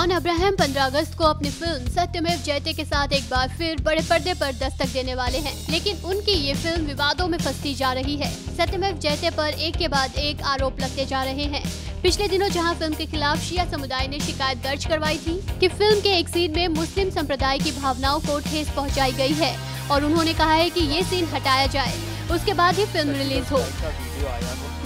John Abraham 15 अगस्त को अपनी film सत्यमेव जयते के साथ एक बार फिर बड़े पर्दे पर दस्तक देने वाले हैं, लेकिन उनकी ये फिल्म विवादों में फंसती जा रही है। सत्यमेव जयते पर एक के बाद एक आरोप लगते जा रहे हैं। पिछले दिनों जहां फिल्म के खिलाफ शिया समुदाय ने शिकायत दर्ज करवाई थी कि फिल्म के एक सीन में मुस्लिम संप्रदाय की भावनाओं को ठेस पहुँचाई गयी है और उन्होंने कहा है कि ये सीन हटाया जाए, उसके बाद ही फिल्म रिलीज हो।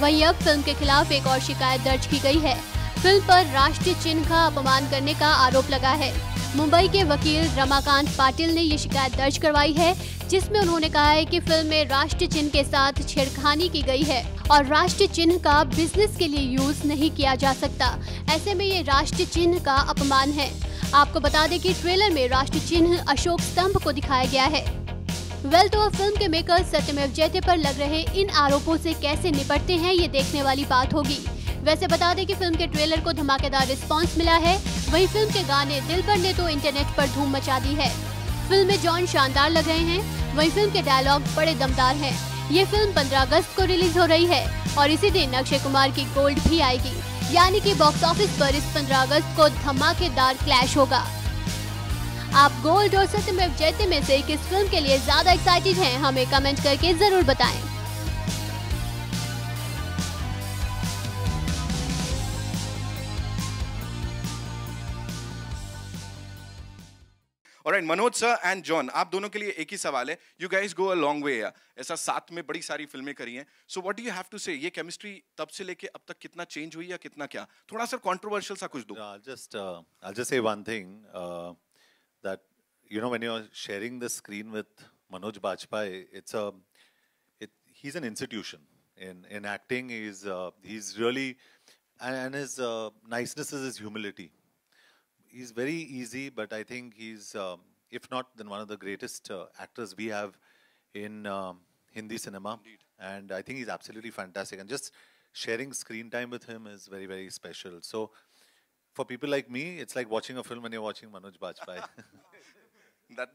वहीं अब फिल्म के खिलाफ एक और शिकायत दर्ज की गई है। फिल्म पर राष्ट्रीय चिन्ह का अपमान करने का आरोप लगा है। मुंबई के वकील रमाकांत पाटिल ने ये शिकायत दर्ज करवाई है, जिसमें उन्होंने कहा है कि फिल्म में राष्ट्रीय चिन्ह के साथ छेड़खानी की गई है और राष्ट्रीय चिन्ह का बिजनेस के लिए यूज नहीं किया जा सकता। ऐसे में ये राष्ट्रीय चिन्ह का अपमान है। आपको बता दें कि ट्रेलर में राष्ट्रीय चिन्ह अशोक स्तंभ को दिखाया गया है। तो फिल्म के मेकर्स सत्यमेव जयते पर लग रहे इन आरोपों से कैसे निपटते हैं, ये देखने वाली बात होगी। वैसे बता दें कि फिल्म के ट्रेलर को धमाकेदार रिस्पांस मिला है। वहीं फिल्म के गाने दिल पर ने तो इंटरनेट पर धूम मचा दी है। फिल्म में जॉन शानदार लग रहे हैं, वहीं फिल्म के डायलॉग बड़े दमदार हैं। ये फिल्म 15 अगस्त को रिलीज हो रही है और इसी दिन अक्षय कुमार की गोल्ड भी आएगी, यानी कि बॉक्स ऑफिस पर इस 15 अगस्त को धमाकेदार क्लैश होगा। आप गोल्ड और सत्यमेव जयते में से किस फिल्म के लिए ज्यादा एक्साइटेड हैं, हमें कमेंट करके जरूर बताएं। Alright, Manoj sir and John, आप दोनों के लिए एक ही सवाल है। You guys go a long way, ऐसा साथ में बड़ी सारी फिल्में करी हैं। So what do you have to say, ये केमिस्ट्री तब से लेके अब तक कितना चेंज हुई या कितना क्या? थोड़ा सा कंट्रोवर्शियल सा कुछ दो। I'll just say one thing, that you know, when you're sharing the screen with Manoj Bajpayee, he's an institution in acting. He's really, and his niceness is his humility. He's very easy, but I think he's, if not, then one of the greatest actors we have in Hindi cinema. Indeed. And I think he's absolutely fantastic. And just sharing screen time with him is very, very special. So, for people like me, it's like watching a film when you're watching Manoj Bajpayee.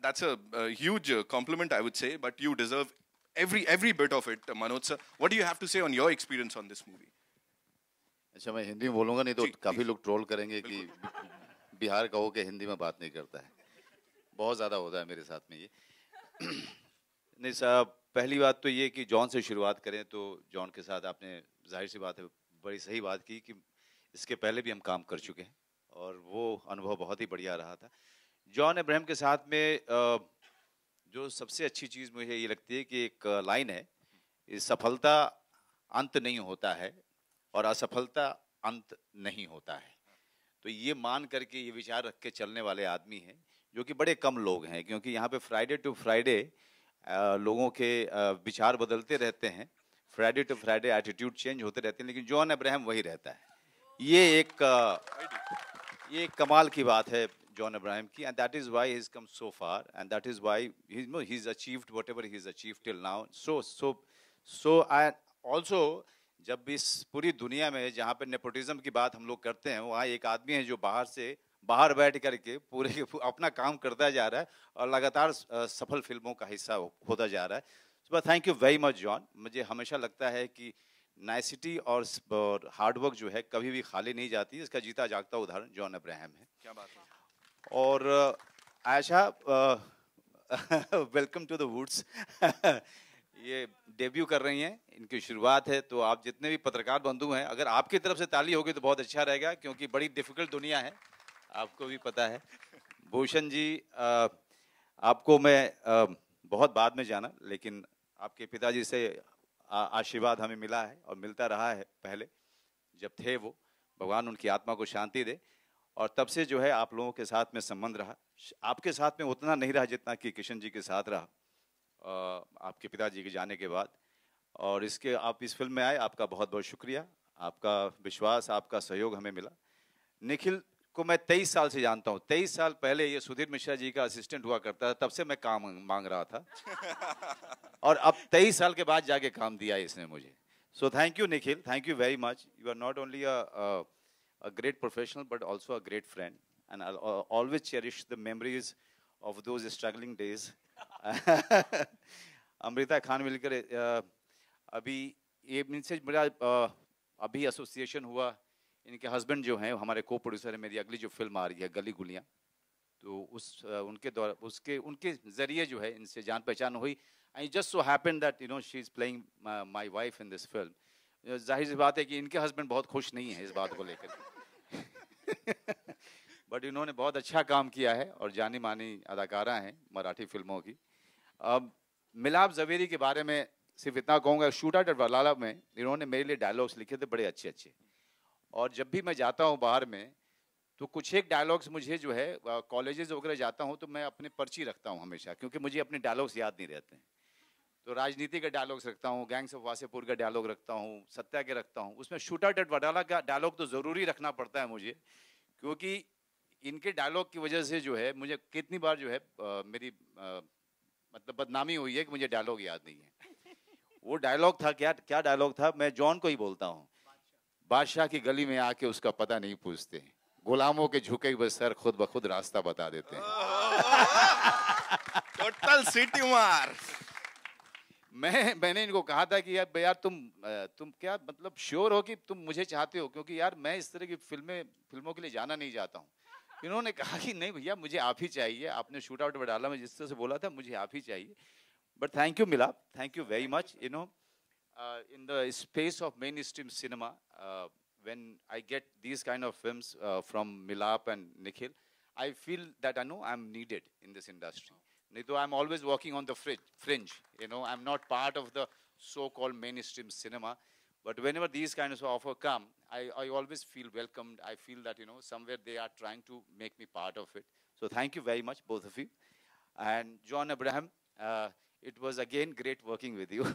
That's a huge compliment, I would say, but you deserve every bit of it, Manoj sir. What do you have to say on your experience on this movie? अच्छा, मैं हिंदी में बोलूँगा, नहीं तो काफ़ी लोग troll करेंगे कि बिहार का हो के हिंदी में बात नहीं करता है। बहुत ज़्यादा होता है मेरे साथ में ये। नहीं साहब, पहली बात तो ये कि जॉन से शुरुआत करें तो जॉन के साथ आपने जाहिर सी बात है बड़ी सही बात की कि इसके पहले भी हम काम कर चुके हैं और वो अनुभव बहुत ही बढ़िया रहा था। जॉन अब्राहम के साथ में जो सबसे अच्छी चीज़ मुझे ये लगती है कि एक लाइन है, सफलता अंत नहीं होता है और असफलता अंत नहीं होता है। तो ये मान करके ये विचार रख के चलने वाले आदमी हैं, जो कि बड़े कम लोग हैं, क्योंकि यहाँ पे फ्राइडे टू फ्राइडे लोगों के विचार बदलते रहते हैं, Friday to Friday attitude change होते रहते हैं, लेकिन जॉन अब्राहम वही रहता है। ये एक कमाल की बात है जॉन अब्राहम की, and that is why he is come so far, and that is why he is achieved whatever he is achieved till now. So I also, जब इस पूरी दुनिया में जहाँ पे नेपोटिज्म की बात हम लोग करते हैं, वहाँ एक आदमी है जो बाहर बैठ करके पूरे अपना काम करता जा रहा है और लगातार सफल फिल्मों का हिस्सा होता जा रहा है। तो thank you very much John. मुझे हमेशा लगता है कि नाइसिटी और हार्डवर्क जो है कभी भी खाली नहीं जाती। इसका जीता जागता उदाहरण जॉन अब्राहम है। क्या बात है। और Ayesha, welcome to the woods. ये डेब्यू कर रही हैं, इनकी शुरुआत है, तो आप जितने भी पत्रकार बंधु हैं, अगर आपकी तरफ से ताली होगी तो बहुत अच्छा रहेगा, क्योंकि बड़ी डिफिकल्ट दुनिया है, आपको भी पता है। भूषण जी, आपको मैं बहुत बाद में जाना, लेकिन आपके पिताजी से आशीर्वाद हमें मिला है और मिलता रहा है पहले जब थे वो, भगवान उनकी आत्मा को शांति दे। और तब से जो है आप लोगों के साथ में संबंध रहा, आपके साथ में उतना नहीं रहा जितना कि किशन जी के साथ रहा आपके पिताजी के जाने के बाद। और इसके आप इस फिल्म में आए, आपका बहुत बहुत शुक्रिया, आपका विश्वास, आपका सहयोग हमें मिला। निखिल को मैं 23 साल से जानता हूँ। 23 साल पहले ये सुधीर मिश्रा जी का असिस्टेंट हुआ करता था, तब से मैं काम मांग रहा था और अब 23 साल के बाद जाके काम दिया इसने मुझे। So thank you Nikhil, thank you very much. You are not only a great professional but also a great friend, and I'll always cherish the memories of those struggling days. Amrita Khan मिलकर अभी ये इनसे मेरा अभी एसोसिएशन हुआ इनके हस्बैंड जो हैं हमारे को प्रोड्यूसर है मेरी अगली जो फिल्म आ रही है गली गुलियाँ, तो उनके द्वारा उनके ज़रिए जो है इनसे जान पहचान हुई. And just so happened that you know she is playing my wife in this film. जाहिर सी बात है कि इनके हस्बैंड बहुत खुश नहीं है इस बात को लेकर. बट इन्होंने बहुत अच्छा काम किया है और जानी मानी अदाकारा हैं मराठी फिल्मों की. अब मिलाप ज़वेरी के बारे में सिर्फ इतना कहूँगा, शूट आउट एट वलाला में इन्होंने मेरे लिए डायलॉग्स लिखे थे बड़े अच्छे अच्छे. और जब भी मैं जाता हूँ बाहर में तो कुछ एक डायलॉग्स मुझे जो है कॉलेजेस वगैरह जाता हूँ तो मैं अपने पर्ची रखता हूँ हमेशा, क्योंकि मुझे अपने डायलॉग्स याद नहीं रहते हैं. तो राजनीति के डायलॉग्स रखता हूँ, गैंग्स ऑफ वासेपुर का डायलॉग रखता हूँ, सत्या के रखता हूँ. उसमें शूट आउट एट वडाला का डायलॉग तो ज़रूरी रखना पड़ता है मुझे, क्योंकि इनके डायलॉग की वजह से जो है मुझे कितनी बार जो है मेरी मतलब बदनामी हुई है कि मुझे डायलॉग याद नहीं है. वो डायलॉग था क्या डायलॉग था, मैं जॉन को ही बोलता हूँ. बादशाह की गली में आके उसका पता नहीं पूछते, गुलामों के झुके हुए सर खुद ब खुद रास्ता बता देते हैं. टोटल सिटी मार. मैंने इनको कहा था कि यार तुम क्या मतलब श्योर हो कि तुम मुझे चाहते हो, क्योंकि यार मैं इस तरह की फिल्मों के लिए जाना नहीं चाहता हूँ. इन्होंने कहा कि नहीं भैया मुझे आप ही चाहिए, आपने शूट आउट वडाला में जिस तरह से बोला था मुझे आप ही चाहिए. बट थैंक यू मिलाप, thank you very much. You know in the space of mainstream cinema, when I get these kind of films from Milap and Nikhil, I feel that I know I'm needed in this industry. Nito, I'm always walking on the fringe. You know, I'm not part of the so-called mainstream cinema. But whenever these kinds of offers come, I always feel welcomed. I feel that, you know, somewhere they are trying to make me part of it. So thank you very much, both of you. And John Abraham, it was again great working with you.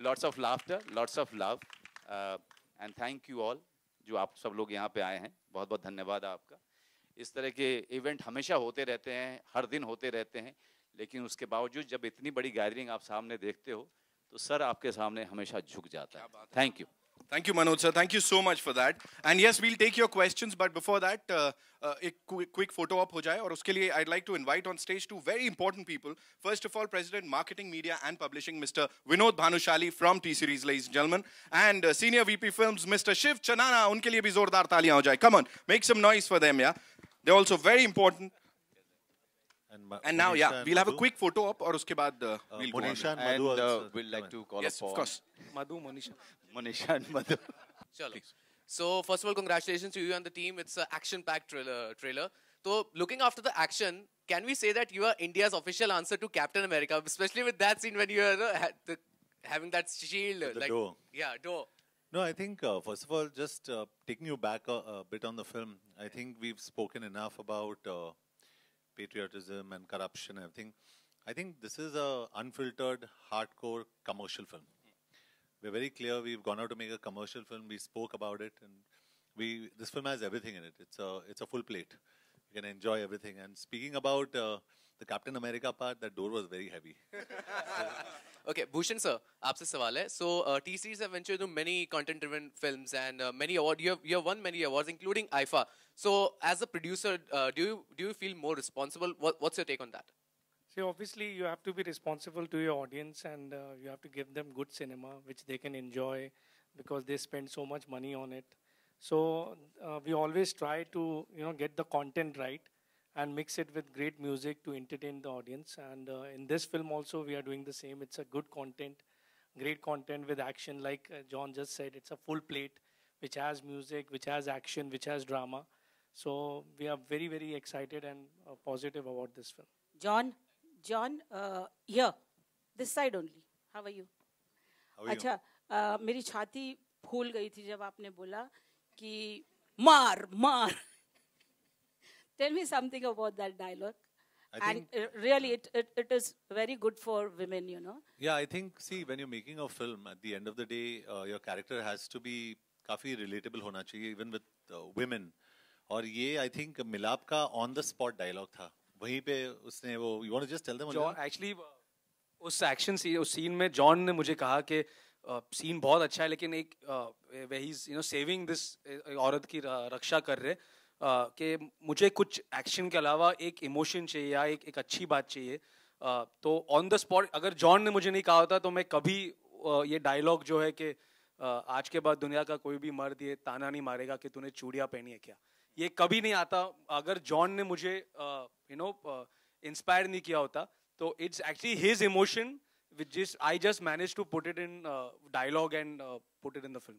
Lots of laughter, lots of love. And thank you all, जो आप सब लोग यहाँ पे आए हैं. बहुत बहुत धन्यवाद आपका. इस तरह के इवेंट हमेशा होते रहते हैं, हर दिन होते रहते हैं, लेकिन उसके बावजूद जब इतनी बड़ी गैदरिंग आप सामने देखते हो तो सर आपके सामने हमेशा झुक जाता है. Thank you. Thank you, Manoj sir. Thank you so much for that. And yes, we'll take your questions. But before that, एक quick photo op हो जाए, और उसके लिए I'd like to invite on stage two very important people. First of all, President Marketing, Media and Publishing, Mr. Vinod Bhanushali from T-Series, ladies and gentlemen. And Senior VP Films, Mr. Shiv Chanana. उनके लिए भी जोरदार तालियां हो जाए. Come on, make some noise for them, yeah. They're also very important. And now, yeah, we'll have a quick photo op, और उसके बाद we'll go on. Monisha and And Madhu also we'll like to call Yes, upon of course. Madhu, Monisha. Monisha and Madhu. Chalo. So first of all, congratulations to you and the team. It's an action-packed trailer. So looking after the action, can we say that you are India's official answer to Captain America, especially with that scene when you are having that shield, the like door. Yeah, door. No, I think, first of all, just taking you back a bit on the film, I think we've spoken enough about patriotism and corruption and everything. I think this is a unfiltered, hardcore commercial film. We're very clear. We've gone out to make a commercial film. We spoke about it, and this film has everything in it. It's a full plate. You can enjoy everything. And speaking about the Captain America part, that door was very heavy. Okay, Bhushan sir, आपसे सवाल है. So T-Series have ventured into many content-driven films and many awards. You have won many awards, including IFA. So as a producer, do you feel more responsible? What's your take on that? See, obviously, you have to be responsible to your audience, and you have to give them good cinema, which they can enjoy, because they spend so much money on it. So we always try to, get the content right and mix it with great music to entertain the audience. And in this film also, we are doing the same. It's a good content, great content with action. Like John just said, it's a full plate, which has music, which has action, which has drama. So we are very, very excited and positive about this film. John, here, this side only. How are you? How are you? अच्छा, मेरी छाती फूल गई थी जब आपने बोला कि मार. Tell me something about that dialogue. And really, it is very good for women, Yeah, I think, see, when you're making a film, at the end of the day, your character has to be काफी relatable होना चाहिए, even with women. और ये, I think, मिलाप का on the spot dialogue था. वहीं पे उसने वो, you want to just tell them? John, actually, उस एक्शन उस सीन में जॉन ने मुझे कहा कि सीन बहुत अच्छा है, लेकिन एक where he's सेविंग दिस औरत की रक्षा कर रहे, कि मुझे कुछ एक्शन के अलावा एक इमोशन चाहिए या एक अच्छी बात चाहिए. तो ऑन द स्पॉट अगर जॉन ने मुझे नहीं कहा होता तो मैं कभी ये डायलॉग जो है कि आज के बाद दुनिया का कोई भी मर्द ये ताना नहीं मारेगा कि तूने चूड़ियाँ पहनी है क्या. ये कभी नहीं आता अगर जॉन ने मुझे इंस्पायर नहीं किया होता. तो it's actually his emotion which is I just managed to put it in dialogue and put it in the film.